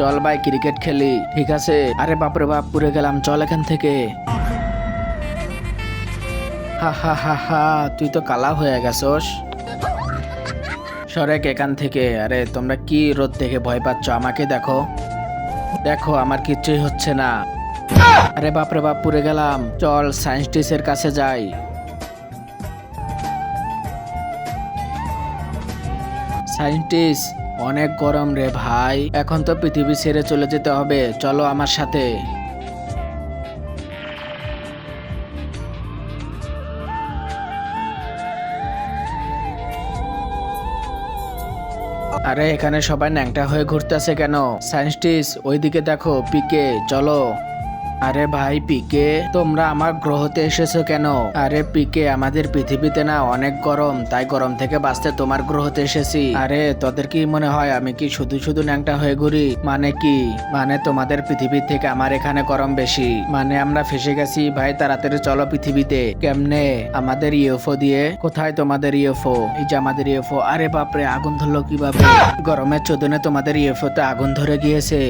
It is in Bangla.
চল ভাই ক্রিকেট খেলি। ঠিক আছে। আরে বাপরে বাপ, পুড়ে গেলাম, চল এখান থেকে। হা হা হা হা, তুই তো কালা হয়ে গেছস। সরেক এখান থেকে। আরে তোমরা কি রোদ দেখে ভয় পাচ্ছ? আমাকে দেখো, দেখো আমার কিচ্ছুই হচ্ছে না। আরে বাপরে বাপ, পুড়ে গেলাম। চল সায়েন্টিস্টের কাছে যাই। সায়েন্টিস্ট, অনেক গরম রে ভাই, এখন তো পৃথিবী ছেড়ে চলে যেতে হবে, চলো আমার সাথে। আরে এখানে সবাই ন্যাংটা হয়ে ঘুরতেছে কেন? সায়েন্টিস্ট ওইদিকে দেখো, পিকে, চলো। আরে ভাই পিকে, তোমরা আমার গ্রহতে এসেছো কেন? আরে পিকে, আমাদের পৃথিবীতে না অনেক গরম, তাই গরম থেকে বাঁচতে তোমার গ্রহতে এসেছি। আরে তোদের কি মনে হয় আমি কি শুধু শুধু ন্যাংটা হয়ে ঘুরি? মানে কি? মানে তোমাদের পৃথিবীর থেকে আমার এখানে গরম বেশি, মানে আমরা ফেসে গেছি ভাই। তাড়াতাড়ি চলো পৃথিবীতে। কেমনে? আমাদের ইউএফও দিয়ে। কোথায় তোমাদের ইউএফও? এই যে আমাদের ইউএফও। আরে বাপরে, আগুন ধরলো কিভাবে? গরমের চোদনে তোমাদের ইউএফও তে আগুন ধরে গিয়েছে।